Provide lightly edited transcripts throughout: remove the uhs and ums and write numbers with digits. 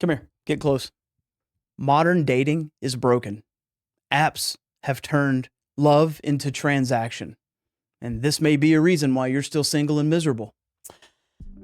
Come here, get close. Modern dating is broken. Apps have turned love into transaction. And this may be a reason why you're still single and miserable.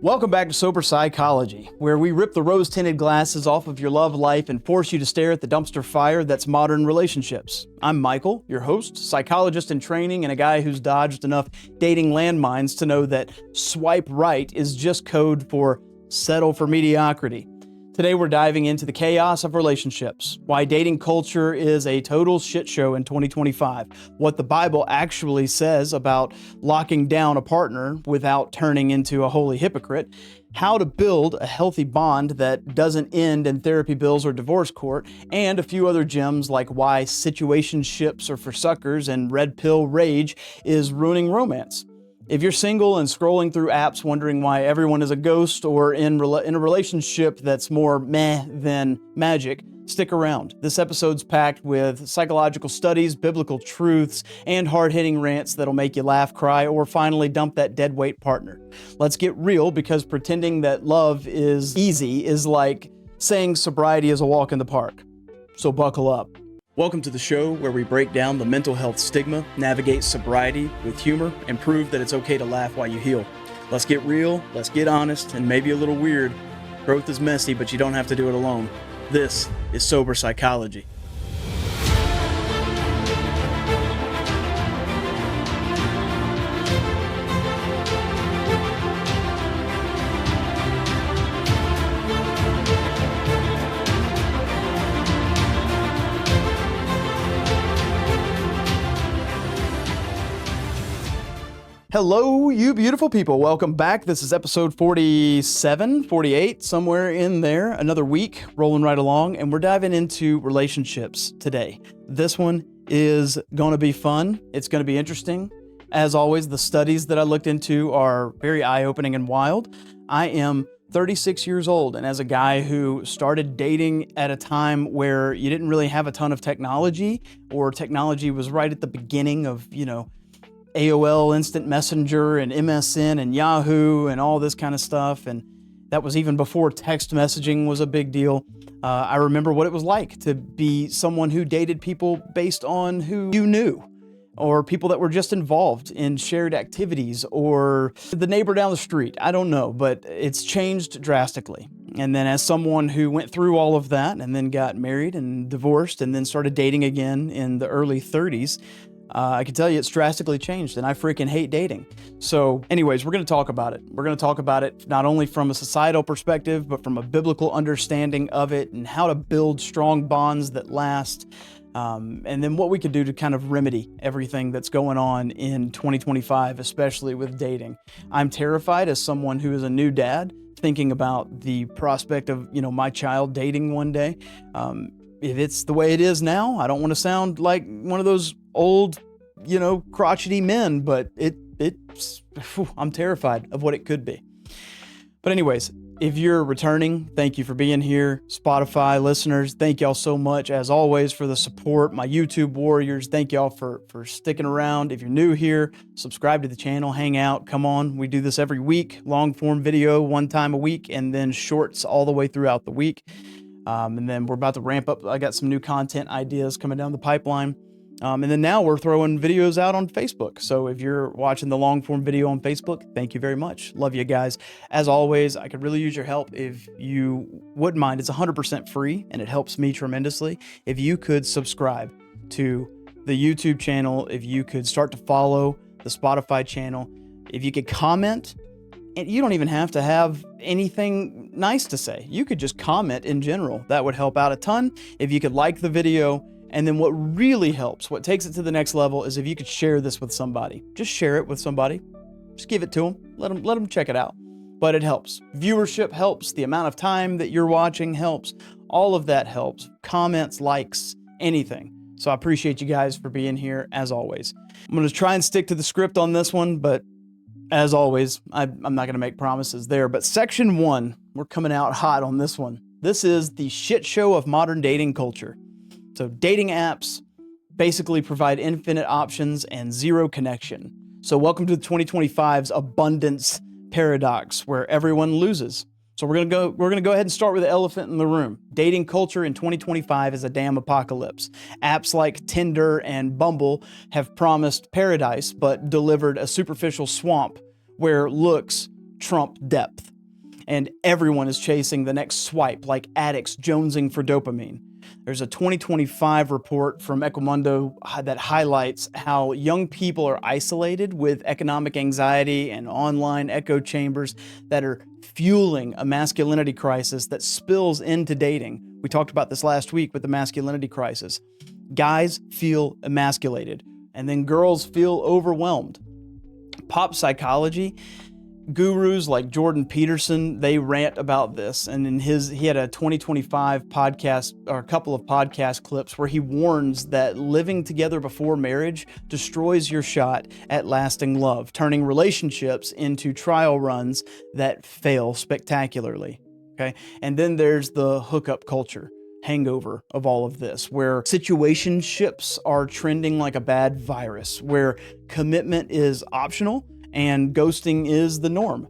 Welcome back to Sober Psychology, where we rip the rose-tinted glasses off of your love life and force you to stare at the dumpster fire that's modern relationships. I'm Michael, your host, psychologist in training, and a guy who's dodged enough dating landmines to know that swipe right is just code for settle for mediocrity. Today we're diving into the chaos of relationships, why dating culture is a total shit show in 2025, what the Bible actually says about locking down a partner without turning into a holy hypocrite, how to build a healthy bond that doesn't end in therapy bills or divorce court, and a few other gems like why situationships are for suckers and red pill rage is ruining romance. If you're single and scrolling through apps wondering why everyone is a ghost or in a relationship that's more meh than magic, stick around. This episode's packed with psychological studies, biblical truths, and hard-hitting rants that'll make you laugh, cry, or finally dump that deadweight partner. Let's get real, because pretending that love is easy is like saying sobriety is a walk in the park. So buckle up. Welcome to the show where we break down the mental health stigma, navigate sobriety with humor, and prove that it's okay to laugh while you heal. Let's get real, let's get honest, and maybe a little weird. Growth is messy, but you don't have to do it alone. This is Sober Psychology. Hello, you beautiful people. Welcome back. This is episode 47, 48, somewhere in there. Another week rolling right along, and we're diving into relationships today. This one is going to be fun. It's going to be interesting. As always, the studies that I looked into are very eye-opening and wild. I am 36 years old, and as a guy who started dating at a time where you didn't really have a ton of technology, or technology was right at the beginning of, AOL Instant Messenger and MSN and Yahoo and all this kind of stuff. And that was even before text messaging was a big deal. I remember what it was like to be someone who dated people based on who you knew, or people that were just involved in shared activities, or the neighbor down the street. I don't know, but it's changed drastically. And then as someone who went through all of that and then got married and divorced and then started dating again in the early 30s, I can tell you it's drastically changed, and I freaking hate dating. So anyways, we're going to talk about it. We're going to talk about it not only from a societal perspective, but from a biblical understanding of it and how to build strong bonds that last, and then what we could do to kind of remedy everything that's going on in 2025, especially with dating. I'm terrified as someone who is a new dad, thinking about the prospect of, my child dating one day. If it's the way it is now, I don't want to sound like one of those old, crotchety men, but I'm terrified of what it could be. But anyways, if you're returning, thank you for being here. Spotify listeners, thank y'all so much, as always, for the support. My YouTube warriors, thank y'all for sticking around. If you're new here, subscribe to the channel, hang out, come on. We do this every week, long form video one time a week, and then shorts all the way throughout the week. And then we're about to ramp up. I got some new content ideas coming down the pipeline. And then now we're throwing videos out on Facebook. So if you're watching the long form video on Facebook, thank you very much. Love you guys. As always, I could really use your help if you wouldn't mind. It's 100% free and it helps me tremendously. If you could subscribe to the YouTube channel, if you could start to follow the Spotify channel, if you could comment. And you don't even have to have anything nice to say. You could just comment in general. That would help out a ton. If you could like the video, and then what really helps, what takes it to the next level, is if you could share this with somebody. Just share it with somebody. Just give it to them. Let them check it out. But it helps. Viewership helps. The amount of time that you're watching helps. All of that helps. Comments, likes, anything. So I appreciate you guys for being here, as always. I'm going to try and stick to the script on this one, but as always, I'm not going to make promises there. But section 1, we're coming out hot on this one. This is the shit show of modern dating culture. So dating apps basically provide infinite options and zero connection. So welcome to the 2025's abundance paradox, where everyone loses. So we're gonna go ahead and start with the elephant in the room. Dating culture in 2025 is a damn apocalypse. Apps like Tinder and Bumble have promised paradise, but delivered a superficial swamp where looks trump depth. And everyone is chasing the next swipe like addicts jonesing for dopamine. There's a 2025 report from Equimundo that highlights how young people are isolated with economic anxiety and online echo chambers that are fueling a masculinity crisis that spills into dating. We talked about this last week with the masculinity crisis. Guys feel emasculated, and then girls feel overwhelmed. Pop psychology gurus like Jordan Peterson, they rant about this. And he had a 2025 podcast, or a couple of podcast clips where he warns that living together before marriage destroys your shot at lasting love, turning relationships into trial runs that fail spectacularly. Okay. And then there's the hookup culture hangover of all of this, where situationships are trending like a bad virus, where commitment is optional and ghosting is the norm.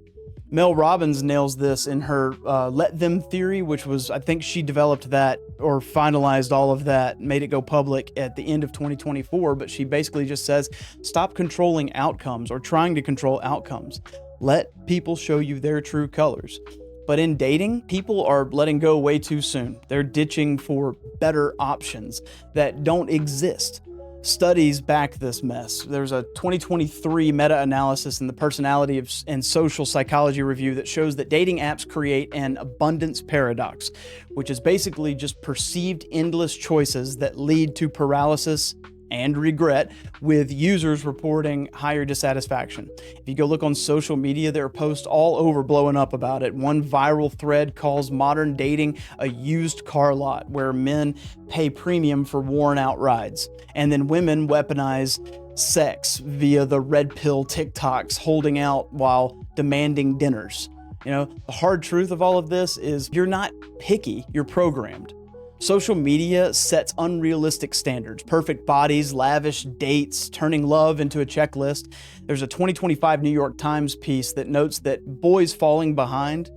Mel Robbins nails this in her Let Them theory, which was, I think she developed that or finalized all of that, made it go public at the end of 2024. But she basically just says, stop controlling outcomes or trying to control outcomes. Let people show you their true colors. But in dating, people are letting go way too soon. They're ditching for better options that don't exist. Studies back this mess. There's a 2023 meta-analysis in the Personality and Social Psychology Review that shows that dating apps create an abundance paradox, which is basically just perceived endless choices that lead to paralysis and regret, with users reporting higher dissatisfaction. If you go look on social media, there are posts all over blowing up about it. One viral thread calls modern dating a used car lot where men pay premium for worn out rides. And then women weaponize sex via the red pill TikToks, holding out while demanding dinners. You know, the hard truth of all of this is you're not picky, you're programmed. Social media sets unrealistic standards, perfect bodies, lavish dates, turning love into a checklist. There's a 2025 New York Times piece that notes that boys falling behind,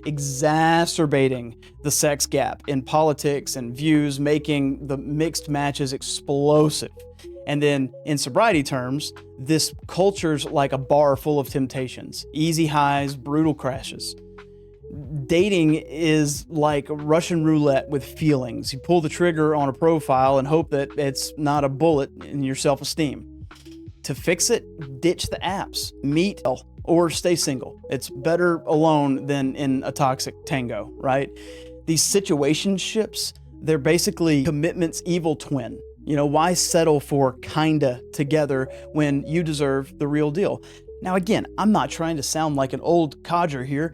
exacerbating the sex gap in politics and views, making the mixed matches explosive. And then in sobriety terms, this culture's like a bar full of temptations, easy highs, brutal crashes. Dating is like Russian roulette with feelings. You pull the trigger on a profile and hope that it's not a bullet in your self-esteem. To fix it, ditch the apps, meet or stay single. It's better alone than in a toxic tango, right? These situationships, they're basically commitment's evil twin. You know, why settle for kinda together when you deserve the real deal? Now, again, I'm not trying to sound like an old codger here.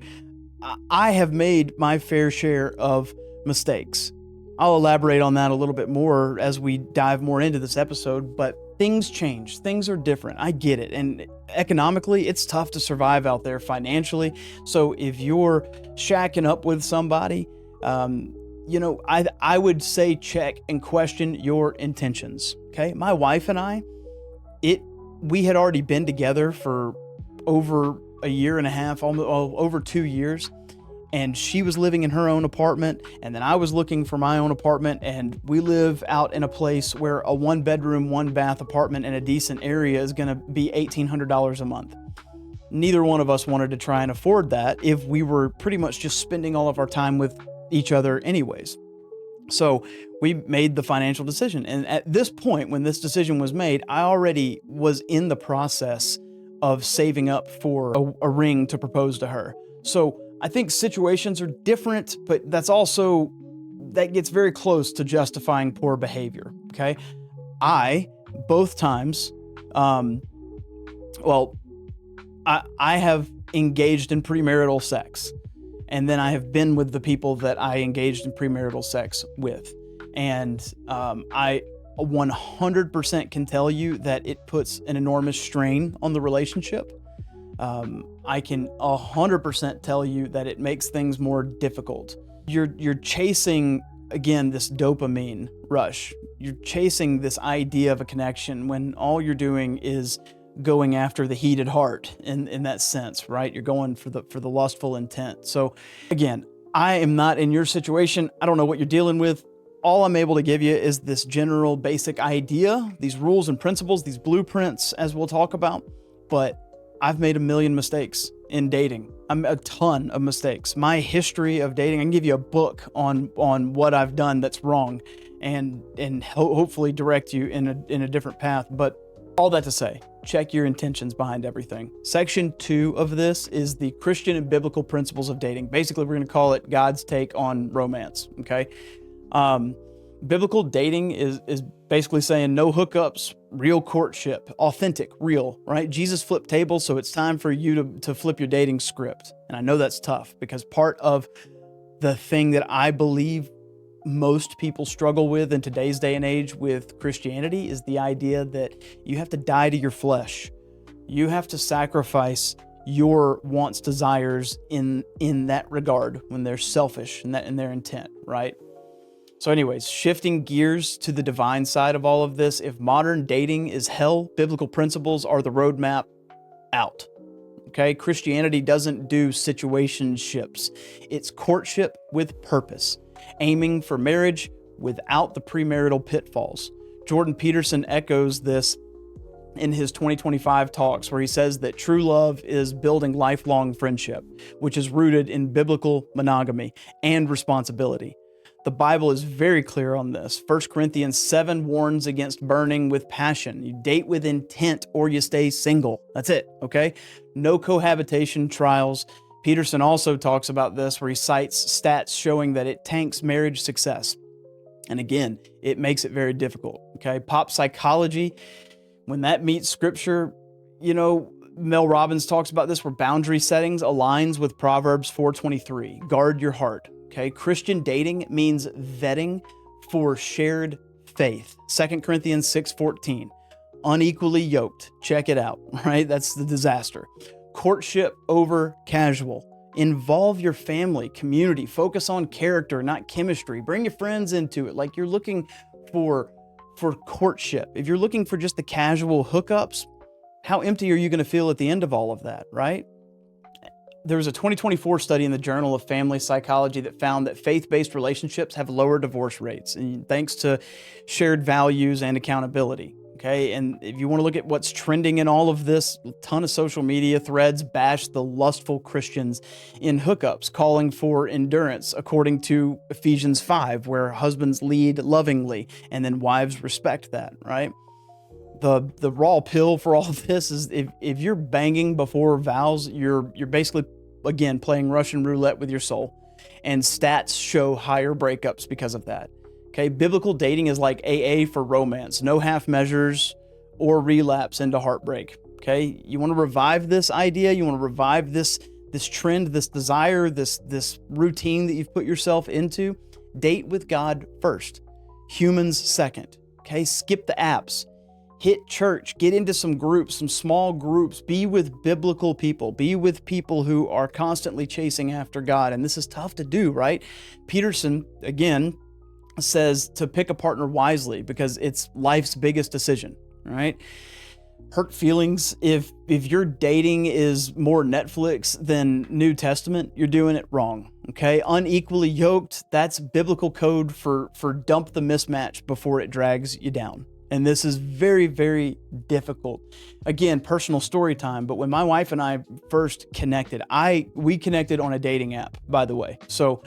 I have made my fair share of mistakes. I'll elaborate on that a little bit more as we dive more into this episode, but things change. Things are different. I get it. And economically, it's tough to survive out there financially. So if you're shacking up with somebody, I would say check and question your intentions. Okay. My wife and I, we had already been together for over a year and a half, almost over 2 years. And she was living in her own apartment, and then I was looking for my own apartment, and we live out in a place where a 1-bedroom, 1-bath apartment in a decent area is going to be $1,800 a month. Neither one of us wanted to try and afford that if we were pretty much just spending all of our time with each other anyways. So we made the financial decision. And at this point, when this decision was made, I already was in the process of saving up for a ring to propose to her. So I think situations are different, but that gets very close to justifying poor behavior, okay? Both times, I have engaged in premarital sex, and then I have been with the people that I engaged in premarital sex with. And I 100% can tell you that it puts an enormous strain on the relationship. I can 100% tell you that it makes things more difficult. You're chasing, again, this dopamine rush. You're chasing this idea of a connection when all you're doing is going after the heated heart in that sense, right? You're going for the lustful intent. So again, I am not in your situation. I don't know what you're dealing with. All I'm able to give you is this general basic idea, these rules and principles, these blueprints, as we'll talk about. But I've made a million mistakes in dating. I'm a ton of mistakes. My history of dating, I can give you a book on what I've done that's wrong and hopefully direct you in a different path. But all that to say, check your intentions behind everything. Section 2 of this is the Christian and biblical principles of dating. Basically, we're going to call it God's take on romance, okay? Biblical dating is basically saying no hookups, real courtship, authentic, real, right? Jesus flipped tables, so it's time for you to flip your dating script. And I know that's tough because part of the thing that I believe most people struggle with in today's day and age with Christianity is the idea that you have to die to your flesh. You have to sacrifice your wants, desires in that regard when they're selfish and that in their intent, right? So anyways, shifting gears to the divine side of all of this, if modern dating is hell, biblical principles are the roadmap out. Okay, Christianity doesn't do situationships. It's courtship with purpose, aiming for marriage without the premarital pitfalls. Jordan Peterson echoes this in his 2025 talks, where he says that true love is building lifelong friendship, which is rooted in biblical monogamy and responsibility. The Bible is very clear on this. 1 Corinthians 7 warns against burning with passion. You date with intent or you stay single. That's it, okay? No cohabitation trials. Peterson also talks about this where he cites stats showing that it tanks marriage success. And again, it makes it very difficult, okay? Pop psychology, when that meets scripture, you know, Mel Robbins talks about this where boundary settings aligns with Proverbs 4:23. Guard your heart. Okay, Christian dating means vetting for shared faith. 2 Corinthians 6:14, unequally yoked. Check it out, right? That's the disaster. Courtship over casual. Involve your family, community. Focus on character, not chemistry. Bring your friends into it. Like you're looking for courtship. If you're looking for just the casual hookups, how empty are you going to feel at the end of all of that, right? There was a 2024 study in the Journal of Family Psychology that found that faith-based relationships have lower divorce rates, and thanks to shared values and accountability. Okay, and if you want to look at what's trending in all of this, a ton of social media threads bash the lustful Christians in hookups, calling for endurance, according to Ephesians 5, where husbands lead lovingly and then wives respect that, right? The raw pill for all of this is if you're banging before vows, you're basically, again, playing Russian roulette with your soul. And stats show higher breakups because of that. Okay, biblical dating is like AA for romance. No half measures or relapse into heartbreak. Okay, you want to revive this idea, you want to revive this trend, this desire, this routine that you've put yourself into. Date with God first, humans second. Okay, skip the apps. Hit church, get into some groups, some small groups, be with biblical people, be with people who are constantly chasing after God. And this is tough to do, right? Peterson, again, says to pick a partner wisely because it's life's biggest decision, right? Hurt feelings. If your dating is more Netflix than New Testament, you're doing it wrong, okay? Unequally yoked, that's biblical code for dump the mismatch before it drags you down. And this is very, very difficult. Again, personal story time, but when my wife and I first connected, we connected on a dating app, by the way. So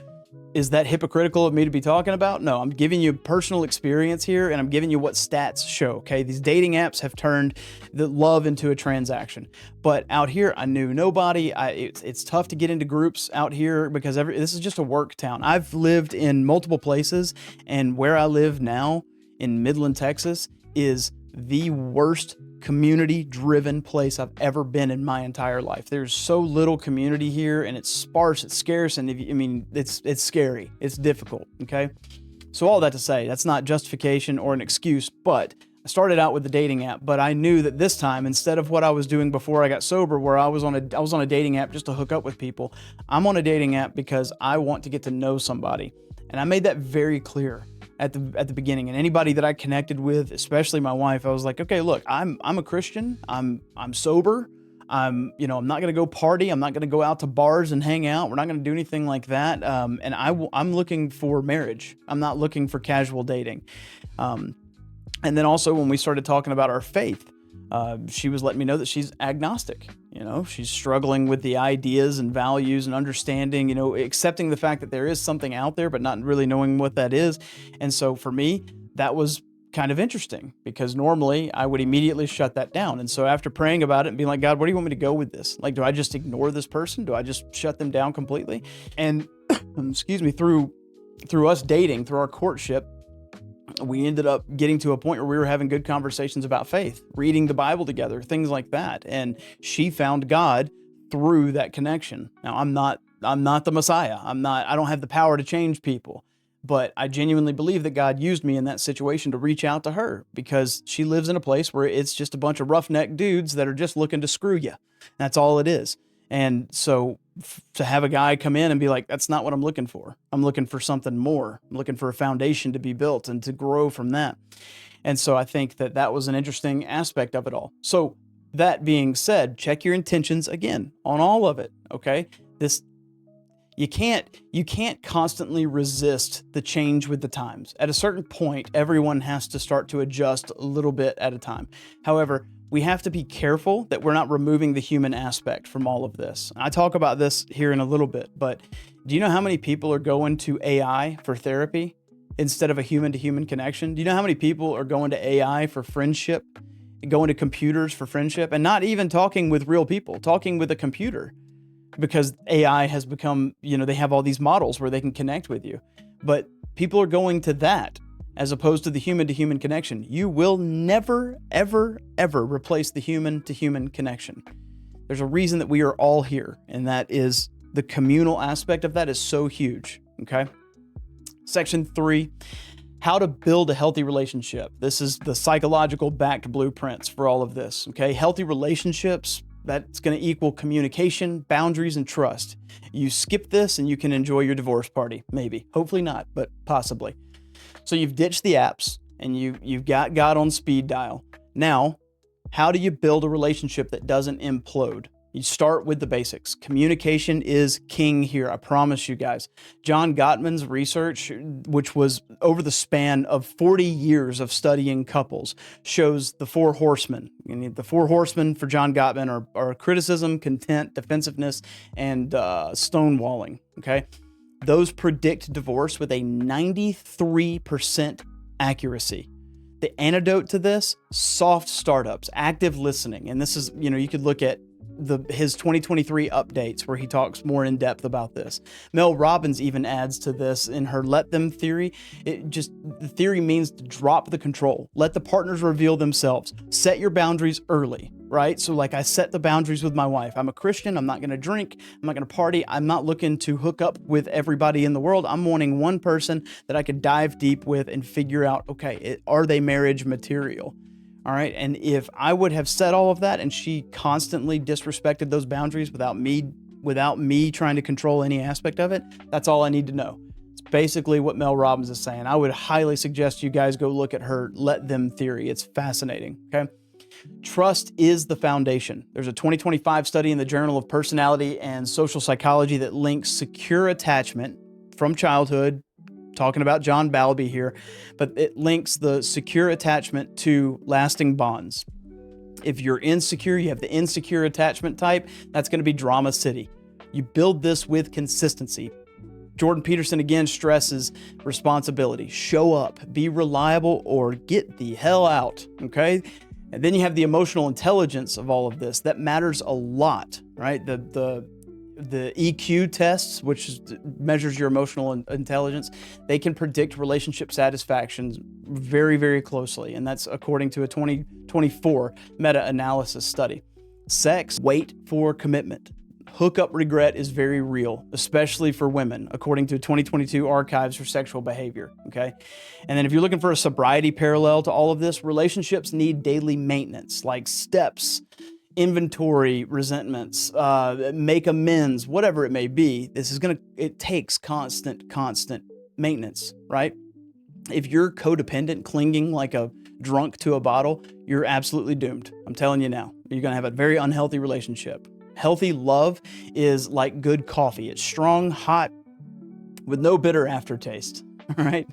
is that hypocritical of me to be talking about? No, I'm giving you personal experience here and I'm giving you what stats show, okay? These dating apps have turned the love into a transaction. But out here, I knew nobody. It's tough to get into groups out here because this is just a work town. I've lived in multiple places, and where I live now, in Midland, Texas, is the worst community-driven place I've ever been in my entire life. There's so little community here, and it's sparse, it's scarce, and it's scary. It's difficult, okay? So all that to say, that's not justification or an excuse, but I started out with the dating app, but I knew that this time, instead of what I was doing before I got sober, where I was on a dating app just to hook up with people, I'm on a dating app because I want to get to know somebody. And I made that very clear. at the beginning. And anybody that I connected with, especially my wife, I was like, okay, look, I'm a Christian. I'm sober. I'm not going to go party. I'm not going to go out to bars and hang out. We're not going to do anything like that. And I'm looking for marriage. I'm not looking for casual dating. And then also when we started talking about our faith, she was letting me know that she's agnostic. She's struggling with the ideas and values and understanding, accepting the fact that there is something out there, but not really knowing what that is. And so for me, that was kind of interesting because normally I would immediately shut that down. And so after praying about it and being like, God, where do you want me to go with this? Like, do I just ignore this person? Do I just shut them down completely? And excuse me, through us dating, through our courtship, we ended up getting to a point where we were having good conversations about faith, reading the Bible together, things like that. And she found God through that connection. Now, I'm not the Messiah. I don't have the power to change people, but I genuinely believe that God used me in that situation to reach out to her because she lives in a place where it's just a bunch of roughneck dudes that are just looking to screw you. That's all it is. And so to have a guy come in and be like, that's not what I'm looking for. I'm looking for something more. I'm looking for a foundation to be built and to grow from that. And so I think that was an interesting aspect of it all. So that being said, check your intentions again on all of it. Okay. You can't constantly resist the change with the times. At a certain point, everyone has to start to adjust a little bit at a time. However, we have to be careful that we're not removing the human aspect from all of this. I talk about this here in a little bit, but do you know how many people are going to AI for therapy instead of a human-to-human connection? Do you know how many people are going to AI for friendship, going to computers for friendship, and not even talking with real people, talking with a computer? Because AI has become, they have all these models where they can connect with you. But people are going to that as opposed to the human-to-human connection. You will never, ever, ever replace the human-to-human connection. There's a reason that we are all here, and that is the communal aspect of that is so huge, okay? Section 3, how to build a healthy relationship. This is the psychological backed blueprints for all of this, okay? Healthy relationships, that's going to equal communication, boundaries, and trust. You skip this and you can enjoy your divorce party, maybe. Hopefully not, but possibly. So you've ditched the apps and you've got God on speed dial. Now, how do you build a relationship that doesn't implode? You start with the basics. Communication is king here, I promise you guys. John Gottman's research, which was over the span of 40 years of studying couples, shows the 4 horsemen. The 4 horsemen for John Gottman are criticism, content, defensiveness, and stonewalling, okay? Those predict divorce with a 93% accuracy. The antidote to this, soft startups, active listening. And this is, you could look at his 2023 updates where he talks more in depth about this. Mel Robbins even adds to this in her let them theory. The theory means to drop the control. Let the partners reveal themselves. Set your boundaries early, right? So like I set the boundaries with my wife. I'm a Christian. I'm not going to drink. I'm not going to party. I'm not looking to hook up with everybody in the world. I'm wanting one person that I could dive deep with and figure out, okay, are they marriage material? All right. And if I would have said all of that and she constantly disrespected those boundaries without me trying to control any aspect of it, that's all I need to know. It's basically what Mel Robbins is saying. I would highly suggest you guys go look at her let them theory. It's fascinating. Okay. Trust is the foundation. There's a 2025 study in the Journal of Personality and Social Psychology that links secure attachment from childhood, talking about John Balby here, but it links the secure attachment to lasting bonds. If you're insecure, you have the insecure attachment type, that's going to be drama city. You build this with consistency. Jordan Peterson again stresses responsibility. Show up, be reliable, or get the hell out, okay? And then you have the emotional intelligence of all of this. That matters a lot, right? The EQ tests, which measures your emotional intelligence, they can predict relationship satisfaction very, very closely. And that's according to a 2024 meta-analysis study. Sex, wait for commitment. Hookup regret is very real, especially for women, according to 2022 archives for sexual behavior, okay? And then if you're looking for a sobriety parallel to all of this, relationships need daily maintenance, like steps, inventory, resentments, make amends, whatever it may be. It takes constant maintenance, right? If you're codependent, clinging like a drunk to a bottle, you're absolutely doomed. I'm telling you now, you're going to have a very unhealthy relationship. Healthy love is like good coffee. It's strong, hot, with no bitter aftertaste. All right.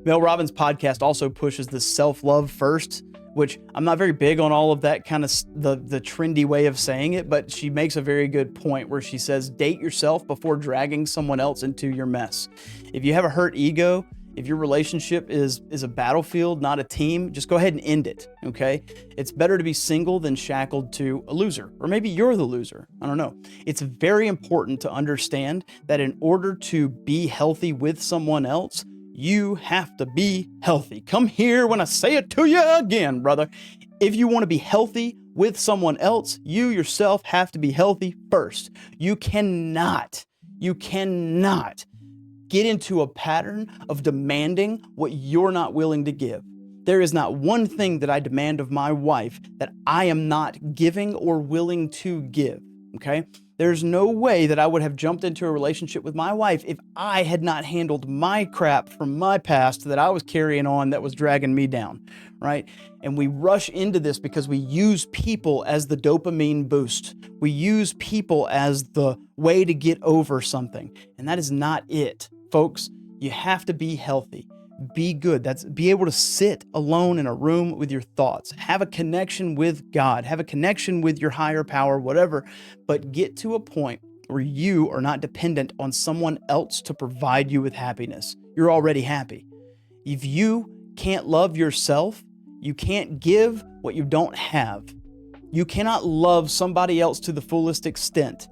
Mel Robbins' podcast also pushes the self-love first, which I'm not very big on all of that kind of the trendy way of saying it, but she makes a very good point where she says, date yourself before dragging someone else into your mess. If you have a hurt ego, if your relationship is a battlefield, not a team, just go ahead and end it, okay? It's better to be single than shackled to a loser, or maybe you're the loser. I don't know. It's very important to understand that in order to be healthy with someone else, you have to be healthy. Come here when I say it to you again, brother. If you want to be healthy with someone else, you yourself have to be healthy first. You cannot get into a pattern of demanding what you're not willing to give. There is not one thing that I demand of my wife that I am not giving or willing to give, okay? There's no way that I would have jumped into a relationship with my wife if I had not handled my crap from my past that I was carrying on that was dragging me down, right? And we rush into this because we use people as the dopamine boost. We use people as the way to get over something, and that is not it. Folks, you have to be healthy, be good. That's be able to sit alone in a room with your thoughts, have a connection with God, have a connection with your higher power, whatever, but get to a point where you are not dependent on someone else to provide you with happiness. You're already happy. If you can't love yourself, you can't give what you don't have. You cannot love somebody else to the fullest extent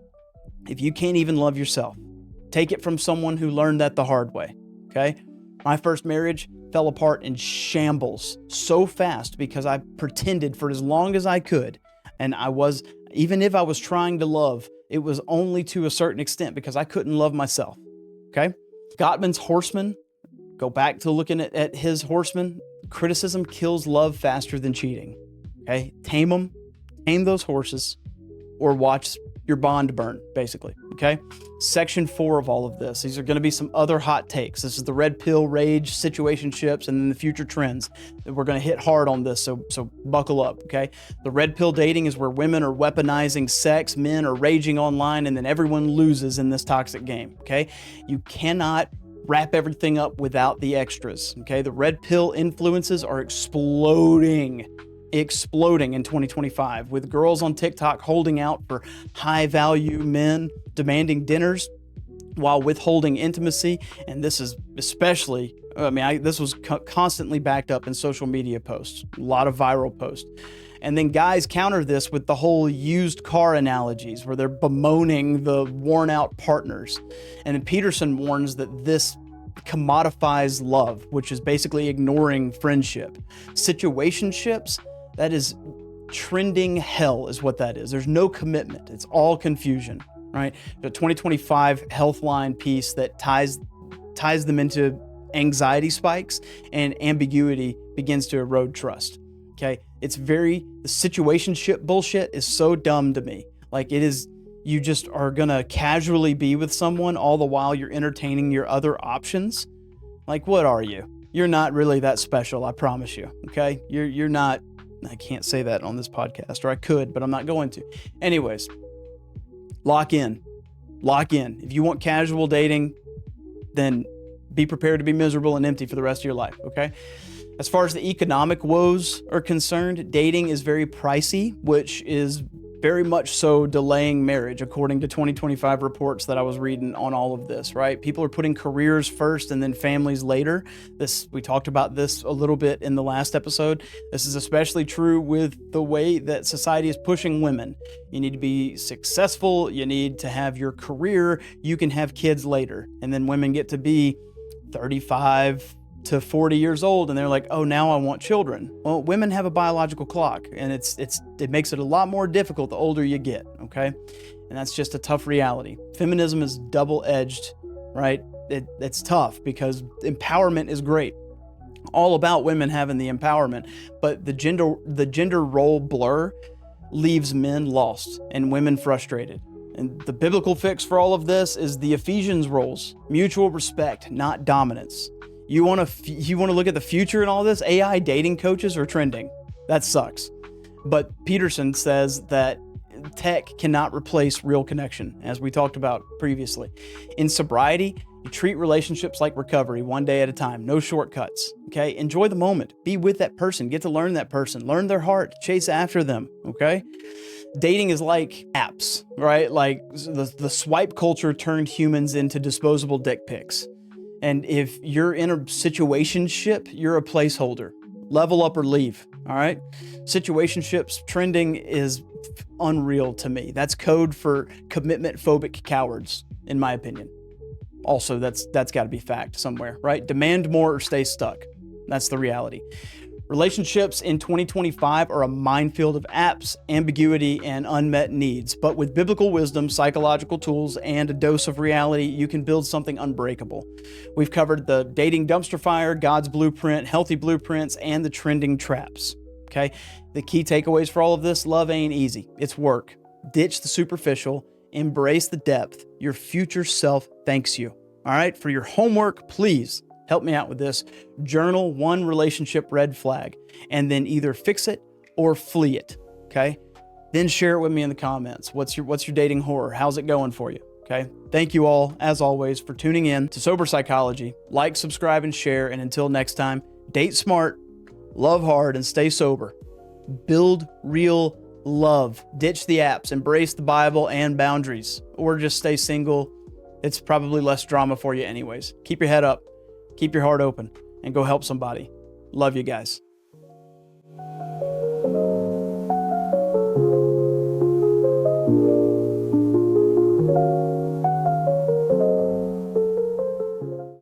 if you can't even love yourself. Take it from someone who learned that the hard way, okay? My first marriage fell apart in shambles so fast because I pretended for as long as I could. And even if I was trying to love, it was only to a certain extent because I couldn't love myself, okay? Gottman's horseman, go back to looking at his horseman. Criticism kills love faster than cheating, okay? Tame those horses, or watch your bond burn, basically, okay? Section 4 of all of this. These are going to be some other hot takes. This is the red pill rage, situationships, and then the future trends. We're going to hit hard on this, so buckle up, okay? The red pill dating is where women are weaponizing sex, men are raging online, and then everyone loses in this toxic game, okay? You cannot wrap everything up without the extras, okay? The red pill influences are exploding in 2025, with girls on TikTok holding out for high value men, demanding dinners while withholding intimacy. And this is especially, this was constantly backed up in social media posts, a lot of viral posts. And then guys counter this with the whole used car analogies where they're bemoaning the worn out partners. And Peterson warns that this commodifies love, which is basically ignoring friendship. Situationships, that is trending hell is what that is. There's no commitment. It's all confusion, right? The 2025 Healthline piece that ties them into anxiety spikes, and ambiguity begins to erode trust, okay? The situationship bullshit is so dumb to me. Like, it is, you just are gonna casually be with someone all the while you're entertaining your other options. Like, what are you? You're not really that special, I promise you, okay? You're not. I can't say that on this podcast, or I could, but I'm not going to. Anyways, lock in. If you want casual dating, then be prepared to be miserable and empty for the rest of your life, okay? As far as the economic woes are concerned, dating is very pricey, which is very much so delaying marriage, according to 2025 reports that I was reading on all of this, right? People are putting careers first and then families later. We talked about this a little bit in the last episode. This is especially true with the way that society is pushing women. You need to be successful. You need to have your career. You can have kids later. And then women get to be 35 to 40 years old and they're like, oh, now I want children. Well, women have a biological clock, and it makes it a lot more difficult the older you get, okay? And that's just a tough reality. Feminism is double-edged, right? It's tough because empowerment is great. All about women having the empowerment, but the gender role blur leaves men lost and women frustrated. And the biblical fix for all of this is the Ephesians roles: mutual respect, not dominance. You want to look at the future and all this? AI dating coaches are trending. That sucks. But Peterson says that tech cannot replace real connection, as we talked about previously. In sobriety, you treat relationships like recovery, one day at a time, no shortcuts, okay? Enjoy the moment, be with that person, get to learn that person, learn their heart, chase after them, okay? Dating is like apps, right? Like the swipe culture turned humans into disposable dick pics. And if you're in a situationship, you're a placeholder. Level up or leave, all right? Situationships trending is unreal to me. That's code for commitment-phobic cowards, in my opinion. Also, that's got to be fact somewhere, right? Demand more or stay stuck. That's the reality. Relationships in 2025 are a minefield of apps, ambiguity, and unmet needs. But with biblical wisdom, psychological tools, and a dose of reality, you can build something unbreakable. We've covered the dating dumpster fire, God's blueprint, healthy blueprints, and the trending traps. Okay? The key takeaways for all of this: love ain't easy. It's work. Ditch the superficial. Embrace the depth. Your future self thanks you. All right? For your homework, please help me out with this. Journal one relationship red flag and then either fix it or flee it, okay? Then share it with me in the comments. What's your dating horror? How's it going for you, okay? Thank you all, as always, for tuning in to Sober Psychology. Like, subscribe, and share. And until next time, date smart, love hard, and stay sober. Build real love. Ditch the apps. Embrace the Bible and boundaries. Or just stay single. It's probably less drama for you anyways. Keep your head up. Keep your heart open and go help somebody. Love you guys.